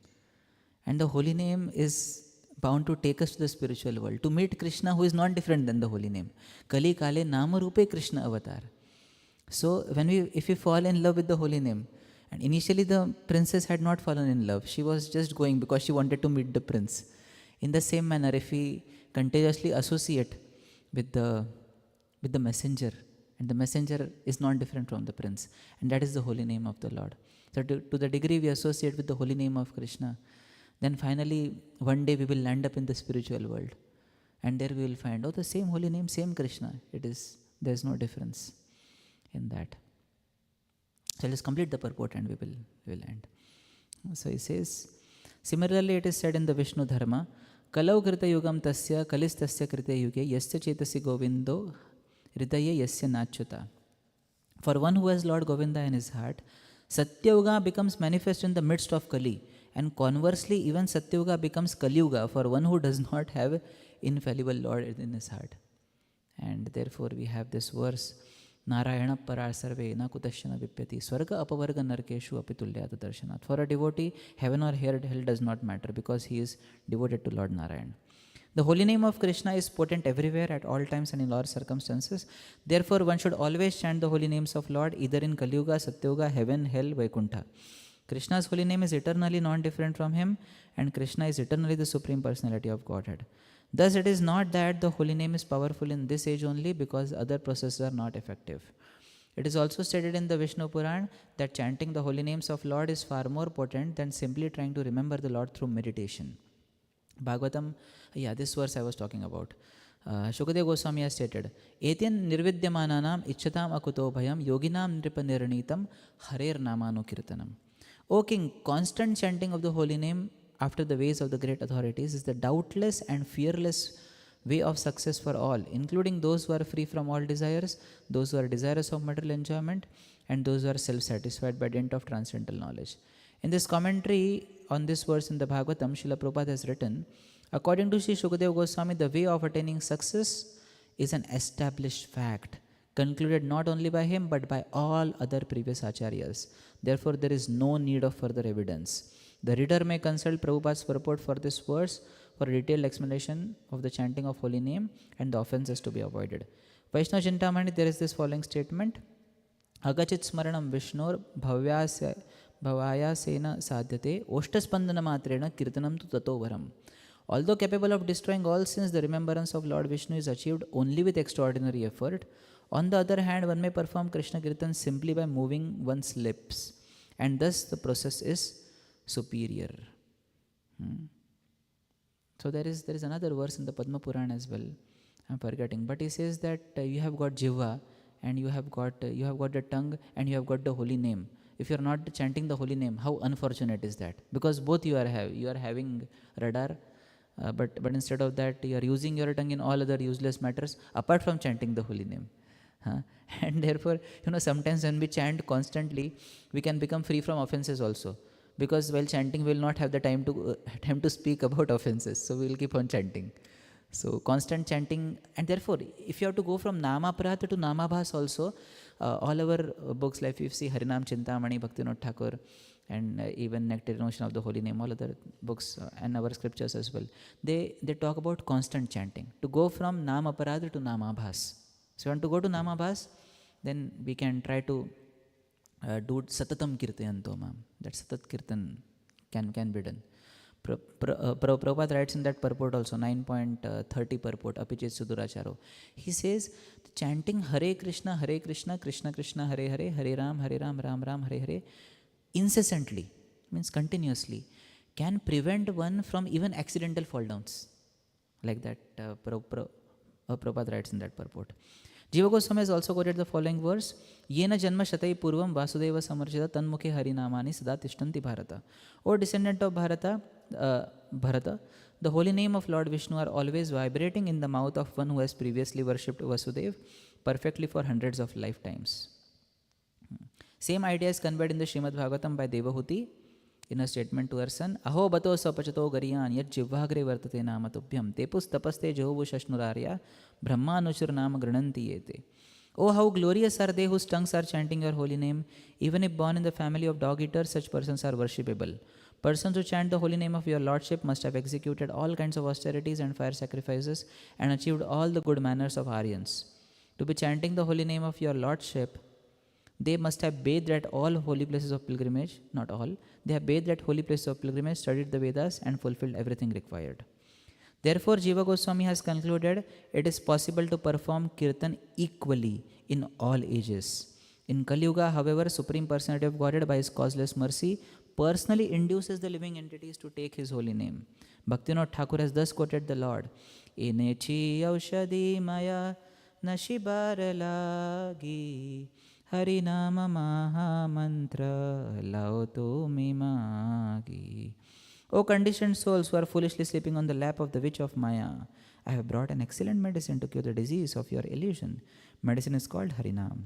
And the holy name is bound to take us to the spiritual world, to meet Krishna, who is not different than the holy name. Kali Kale Nama Rupe Krishna Avatar. So if we fall in love with the holy name, and initially the princess had not fallen in love, she was just going because she wanted to meet the prince. In the same manner, if we contagiously associate with the messenger, and the messenger is not different from the prince, and that is the holy name of the Lord. So to the degree we associate with the holy name of Krishna, then finally one day we will land up in the spiritual world, and there we will find, the same holy name, same Krishna. There is no difference in that. So let's complete the purport and we will end. So he says, similarly it is said in the Vishnu Dharma, Kalau Krita Yugam Tasya Kalis Tasya Krita Yuge Yasya Chetasi Govindo Hridaye yasya nachuta. For one who has Lord Govinda in his heart, Satyuga becomes manifest in the midst of Kali. And conversely, even Satyuga becomes Kaliyuga for one who does not have infallible Lord in his heart. And therefore we have this verse, Narayana parar sarve na kutashana vipyati swarga apavarga narkeshu apitulyata darshanat. For a devotee, heaven or hell does not matter because he is devoted to Lord Narayan. The holy name of Krishna is potent everywhere at all times and in all circumstances. Therefore, one should always chant the holy names of Lord either in Kaliyuga, Satyuga, heaven, hell, Vaikuntha. Krishna's holy name is eternally non-different from him, and Krishna is eternally the Supreme Personality of Godhead. Thus, it is not that the holy name is powerful in this age only because other processes are not effective. It is also stated in the Vishnu Puran that chanting the holy names of Lord is far more potent than simply trying to remember the Lord through meditation. Bhagavatam, this verse I was talking about. Shukadeva Goswami has stated, Etyan nirvidyamananam ichchatam akuto bhayam yoginam nripaniranitam harer namanu kirtanam. O King, constant chanting of the holy name after the ways of the great authorities is the doubtless and fearless way of success for all, including those who are free from all desires, those who are desirous of material enjoyment, and those who are self-satisfied by dint of transcendental knowledge. In this commentary on this verse in the Bhagavatam, Srila Prabhupada has written, according to Sri Shukadeva Goswami, the way of attaining success is an established fact, concluded not only by him but by all other previous acharyas. Therefore, there is no need of further evidence. The reader may consult Prabhupada's purport for this verse for a detailed explanation of the chanting of holy name and the offenses to be avoided. Vaishnava Chintamani, there is this following statement, Agachit smaranam Vishnur bhavya sena sadhyate oshtaspandana matrena kirtanam tu tato varam. Although capable of destroying all sins, the remembrance of Lord Vishnu is achieved only with extraordinary effort. On the other hand, one may perform Krishna Kirtan simply by moving one's lips, and thus the process is superior. So there is another verse in the Padma Purana as well. I'm forgetting, but he says that you have got Jiva, and you have got the tongue, and you have got the holy name. If you are not chanting the holy name, how unfortunate is that? Because both you are having radar, but instead of that, you are using your tongue in all other useless matters apart from chanting the holy name. And therefore, sometimes when we chant constantly, we can become free from offenses also. Because while chanting, we will not have the time to speak about offenses. So we will keep on chanting. So constant chanting, and therefore, if you have to go from Namaprata to Namabhas also, all our books, like if you see Harinam Chintamani, Bhaktivinoda Thakur, and even Nectarian Ocean of the Holy Name, all other books and our scriptures as well, they talk about constant chanting. To go from Namaparada to Namabhas. So you want to go to Namabhas, then we can try to do Satatam Kirtayanto Mam. That Satat Kirtan can be done. Prabhupada writes in that purport also, 9.30 purport, Apichet Suduracharo. He says, chanting Hare Krishna, Krishna Krishna, Hare Hare, Hare Ram, Ram Ram, Hare Hare, incessantly, means continuously, can prevent one from even accidental fall downs. Like that, Prabhupada writes in that purport. Jiva Goswami has also quoted the following verse, Yena janma shatai purvam vasudeva samarjita tanmukhe harinamani sada tishtanti bharata. O descendant of Bharata, the holy name of Lord Vishnu are always vibrating in the mouth of one who has previously worshipped Vasudeva perfectly for hundreds of lifetimes. Same idea is conveyed in the Srimad Bhagavatam by Devahuti in a statement to her son, Aho bato sapachato gariyan yat jivvagre vartate namatubhyam tepus tapaste jovu shashnurarya brahmanuchur nama grananti yete. Oh, how glorious are they whose tongues are chanting your holy name. Even if born in the family of dog-eaters, such persons are worshipable. Persons who chant the holy name of your Lordship must have executed all kinds of austerities and fire sacrifices and achieved all the good manners of Aryans. To be chanting the holy name of your Lordship, they must have bathed at all holy places of pilgrimage, not all. They have bathed at holy places of pilgrimage, studied the Vedas, and fulfilled everything required. Therefore, Jiva Goswami has concluded it is possible to perform Kirtan equally in all ages. In Kali Yuga, however, Supreme Personality of Godhead, by His causeless mercy, personally induces the living entities to take His holy name. Bhaktivinoda Thakur has thus quoted the Lord, Inechi aushadi maya nashibar lagi Harinama maha mantra lauto mimagi. O conditioned souls who are foolishly sleeping on the lap of the witch of Maya, I have brought an excellent medicine to cure the disease of your illusion. Medicine is called Harinam.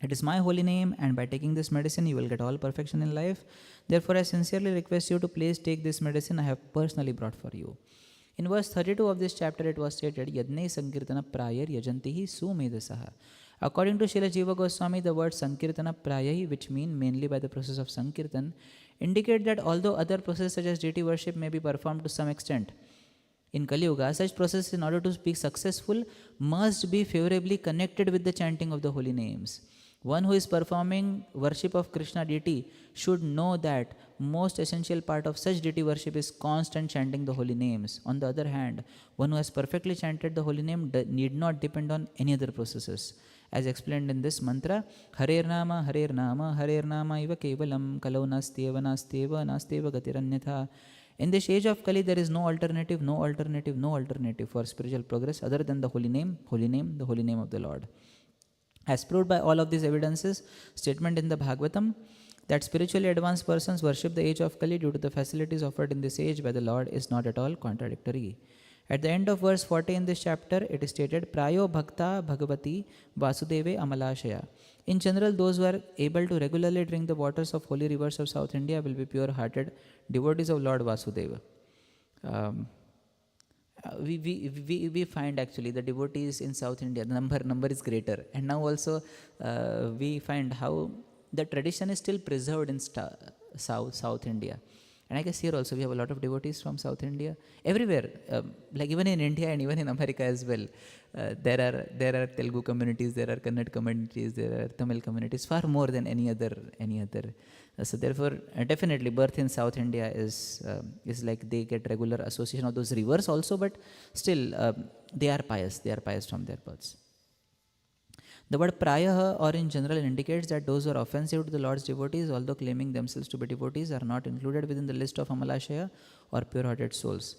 It is my holy name, and by taking this medicine, you will get all perfection in life. Therefore, I sincerely request you to please take this medicine I have personally brought for you. In verse 32 of this chapter, it was stated, Yadne Sankirtana Prayar Yajantihi Sumedasaha. According to Srila Jiva Goswami, the word Sankirtana Prayahi, which mean mainly by the process of Sankirtan, indicate that although other processes such as deity worship may be performed to some extent, in Kali Yuga, such process in order to be successful must be favorably connected with the chanting of the holy names. One who is performing worship of Krishna deity should know that most essential part of such deity worship is constant chanting the holy names. On the other hand, one who has perfectly chanted the holy name need not depend on any other processes. As explained in this mantra, Harer Nama, Harer Nama, Harer Nama iva kevalam, kalau nasteva, nasteva, nasteva gatiranyatha. In this age of Kali, there is no alternative, no alternative, no alternative for spiritual progress other than the holy name, the holy name of the Lord. As proved by all of these evidences, statement in the Bhagavatam that spiritually advanced persons worship the age of Kali due to the facilities offered in this age by the Lord is not at all contradictory. At the end of verse 40 in this chapter, it is stated, Prayo Bhakta Bhagavati Vasudeve Amalashaya. In general, those who are able to regularly drink the waters of holy rivers of South India will be pure-hearted devotees of Lord Vasudeva. We find actually the devotees in South India, the number is greater. And now also we find how the tradition is still preserved in South India. And I guess here also we have a lot of devotees from South India. Everywhere, like even in India and even in America as well, there are Telugu communities, there are Kannada communities, there are Tamil communities, far more than any other. So therefore, definitely birth in South India is like they get regular association of those rivers also, but still they are pious from their births. The word prayaha or in general indicates that those who are offensive to the Lord's devotees, although claiming themselves to be devotees, are not included within the list of Amalashaya or pure-hearted souls.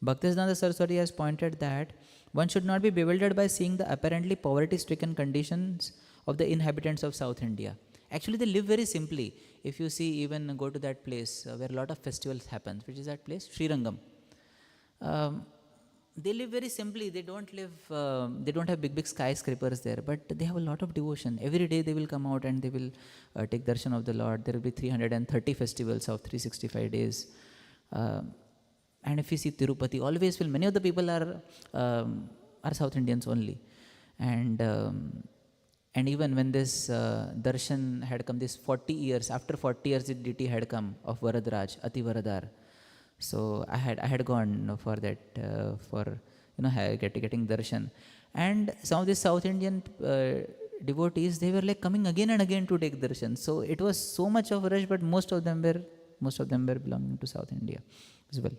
Bhaktisiddhanta Saraswati has pointed that one should not be bewildered by seeing the apparently poverty-stricken conditions of the inhabitants of South India. Actually, they live very simply. If you see, even go to that place where a lot of festivals happen, which is that place? Srirangam. They live very simply. They don't have big skyscrapers there, but they have a lot of devotion. Every day they will come out and they will take darshan of the Lord. There will be 330 festivals of 365 days. And if you see Tirupati, always many of the people are South Indians only. And even when this darshan had come, this 40 years, after 40 years the deity had come of Varadraj, Ati Varadar. So I had gone for that, getting darshan. And some of these South Indian devotees, they were like coming again and again to take darshan. So it was so much of a rush, but most of them were belonging to South India as well.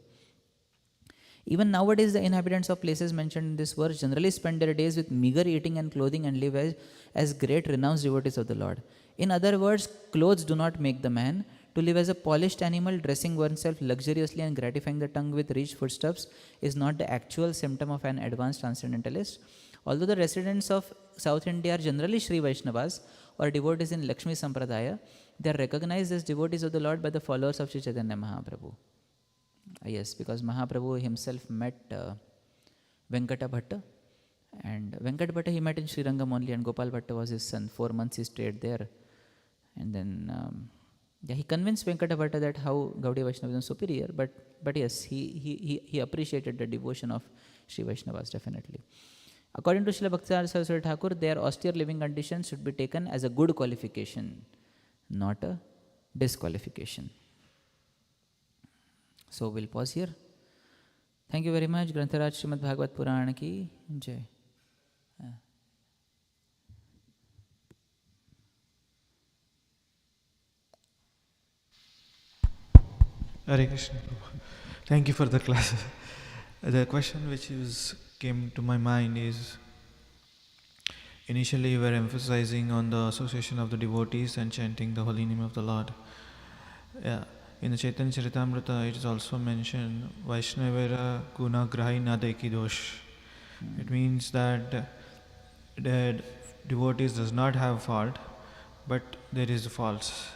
Even nowadays, the inhabitants of places mentioned in this verse generally spend their days with meager eating and clothing and live as great renounced devotees of the Lord. In other words, clothes do not make the man. To live as a polished animal, dressing oneself luxuriously and gratifying the tongue with rich foodstuffs is not the actual symptom of an advanced transcendentalist. Although the residents of South India are generally Sri Vaishnavas or devotees in Lakshmi Sampradaya, they are recognized as devotees of the Lord by the followers of Sri Chaitanya Mahaprabhu. Yes, because Mahaprabhu himself met Venkata Bhatta, and Venkata Bhatta he met in Srirangam only, and Gopal Bhatta was his son. 4 months he stayed there, and then he convinced Venkata Bhatta that how Gaudiya Vaishnavism is superior, but yes, he appreciated the devotion of Sri Vaishnavas definitely. According to Srila Bhaktivedanta Saraswati Thakur, their austere living conditions should be taken as a good qualification, not a disqualification. So we'll pause here. Thank you very much. Grantharaj Srimad Bhagavat Purana ki jai. Hare Krishna. Thank you for the class. The question which came to my mind is, initially you were emphasizing on the association of the devotees and chanting the holy name of the Lord. Yeah. In the Chaitanya Charitamrita, it is also mentioned, Vaishnavera guna grahi na deki dosh. It means that the devotees does not have fault, but there is faults.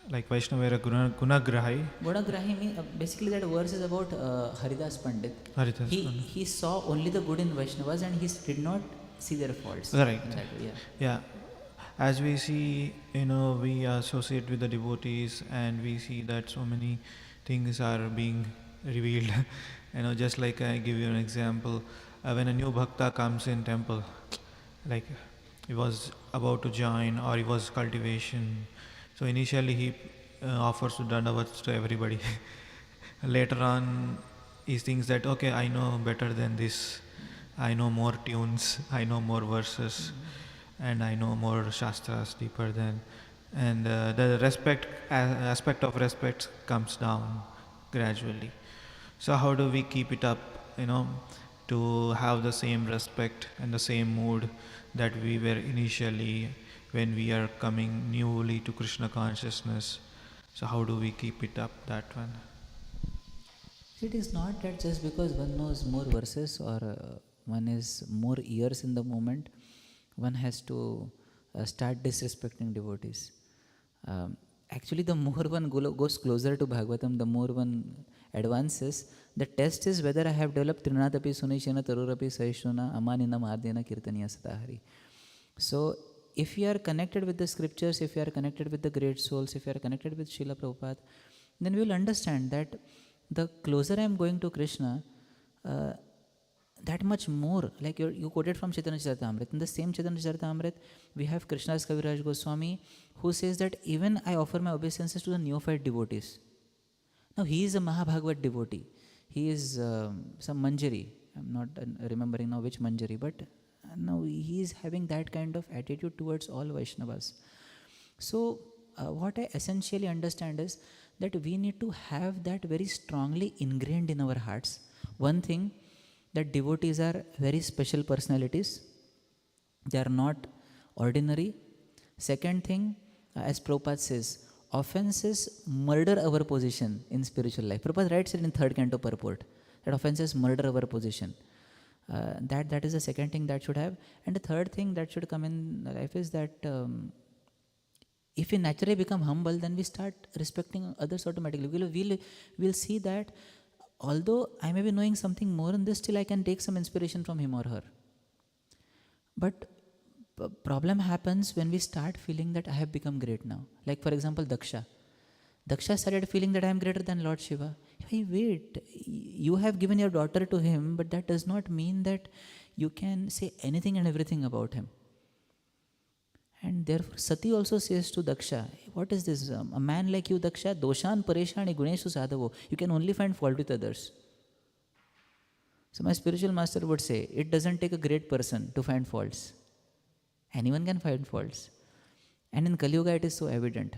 like Vaishnavera Gunagrahi. Gunagrahi means basically that verse is about Haridas Pandit. Haridas Pandit. He saw only the good in Vaishnavas and he did not see their faults. Right. In that way, Yeah. As we see, we associate with the devotees and we see that so many things are being revealed. Just like I give you an example, when a new bhakta comes in temple, like he was about to join or he was cultivation. So initially he offers to dandavats to everybody. Later on, he thinks that, okay, I know better than this. I know more tunes, I know more verses, and I know more shastras deeper than. And the aspect of respect comes down gradually. So how do we keep it up, to have the same respect and the same mood that we were initially when we are coming newly to Krishna consciousness? So how do we keep it up, that one? It is not that just because one knows more verses or one is more years in the moment, one has to start disrespecting devotees. Actually, the more one goes closer to Bhagavatam, the more one advances. The test is whether I have developed Trinadapi Sunishana Tarurapi Saishuna Amanina Mardena Kirtaniya Sadahari. So, if you are connected with the scriptures, if you are connected with the great souls, if you are connected with Srila Prabhupada, then we will understand that the closer I am going to Krishna, that much more, like you quoted from Chaitanya Charitamrita. In the same Chaitanya Charitamrita, we have Krishnadas Kaviraj Goswami, who says that even I offer my obeisances to the neophyte devotees. Now, he is a Mahabhagavat devotee. He is some Manjari. I'm not remembering now which Manjari, but now he is having that kind of attitude towards all Vaishnavas. So, what I essentially understand is that we need to have that very strongly ingrained in our hearts. One thing, that devotees are very special personalities. They are not ordinary. Second thing, as Prabhupada says, offenses murder our position in spiritual life. Prabhupada writes it in 3rd canto purport, that offenses murder our position. That is the second thing that should have. And the third thing that should come in life is that if we naturally become humble, then we start respecting others automatically. We'll see that although I may be knowing something more in this, still I can take some inspiration from him or her. But problem happens when we start feeling that I have become great now. Like for example, Daksha. Daksha started feeling that I am greater than Lord Shiva. Hey, wait, you have given your daughter to him, but that does not mean that you can say anything and everything about him. And therefore, Sati also says to Daksha, what is this? A man like you, Daksha, doshan pareshani guneshu sadhavo. You can only find fault with others. So my spiritual master would say, it doesn't take a great person to find faults. Anyone can find faults. And in Kali Yuga, it is so evident.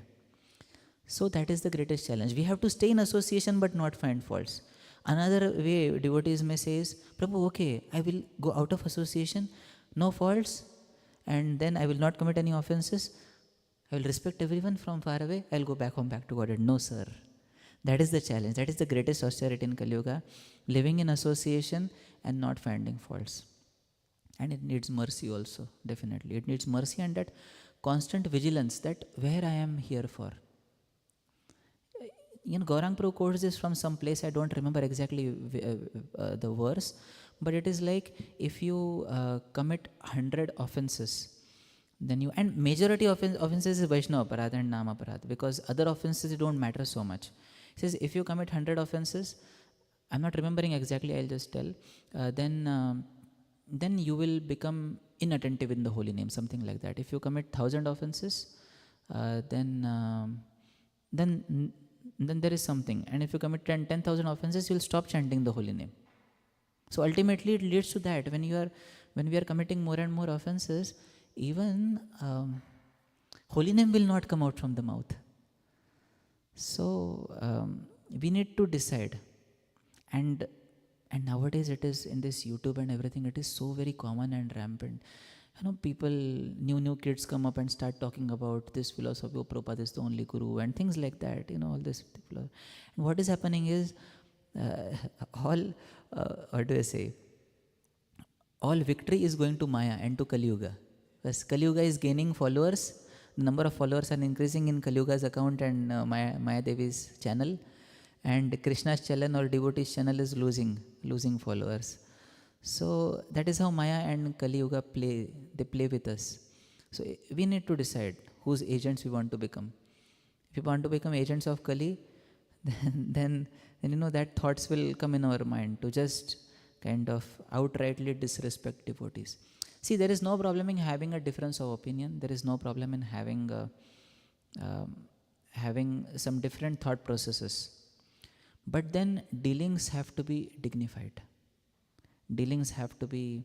So that is the greatest challenge. We have to stay in association but not find faults. Another way devotees may say is, Prabhu, okay, I will go out of association, no faults, and then I will not commit any offenses. I will respect everyone from far away. I will go back home, back to Godhead. No, sir. That is the challenge. That is the greatest austerity in Kali Yuga. Living in association and not finding faults. And it needs mercy also, definitely. It needs mercy and that constant vigilance that where I am here for. Gaurang Prabhu quotes this from some place, I don't remember exactly the verse, but it is like if you commit 100 offenses, then you, and majority of offenses is Vaishnava Aparadha and Nama Aparadha, because other offenses don't matter so much. He says if you commit 100 offenses, I'm not remembering exactly, I'll just tell, then you will become inattentive in the holy name, something like that. If you commit 1,000 offenses, then there is something. And if you commit 10,000 offenses, you will stop chanting the holy name. So ultimately it leads to that. When we are committing more and more offenses, even holy name will not come out from the mouth. So we need to decide. And nowadays it is in this YouTube and everything, it is so very common and rampant. People, new kids come up and start talking about this philosophy of Prabhupada is the only guru and things like that, all this. And what is happening is, what do I say? All victory is going to Maya and to Kali Yuga. Because Kali Yuga is gaining followers, the number of followers are increasing in Kaliuga's account and Maya Devi's channel, and Krishna's channel or devotee's channel is losing followers. So that is how Maya and Kali Yuga play with us. So we need to decide whose agents we want to become. If we want to become agents of Kali, then that thoughts will come in our mind to just kind of outrightly disrespect devotees. See, there is no problem in having a difference of opinion. There is no problem in having some different thought processes. But then dealings have to be dignified. Dealings have to be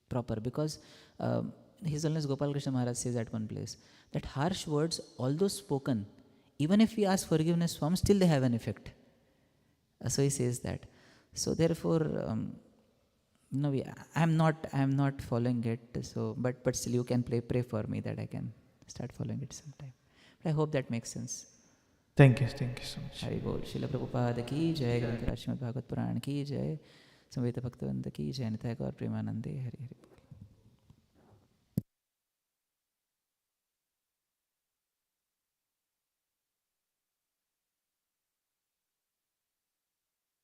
proper, because His Holiness Gopal Krishna Maharaj says at one place that harsh words, although spoken, even if we ask forgiveness from, still they have an effect. So he says that. So therefore, I am not following it. So, but still you can pray for me that I can start following it sometime. But I hope that makes sense. Thank you so much. Hari Bol. Srila Prabhupada ki jai, Granth Srimad Bhagavad Puran ki jai, Samveta Bhaktivinoda ki jai, Nithya Gaur Premanande. Hari Hari Bol.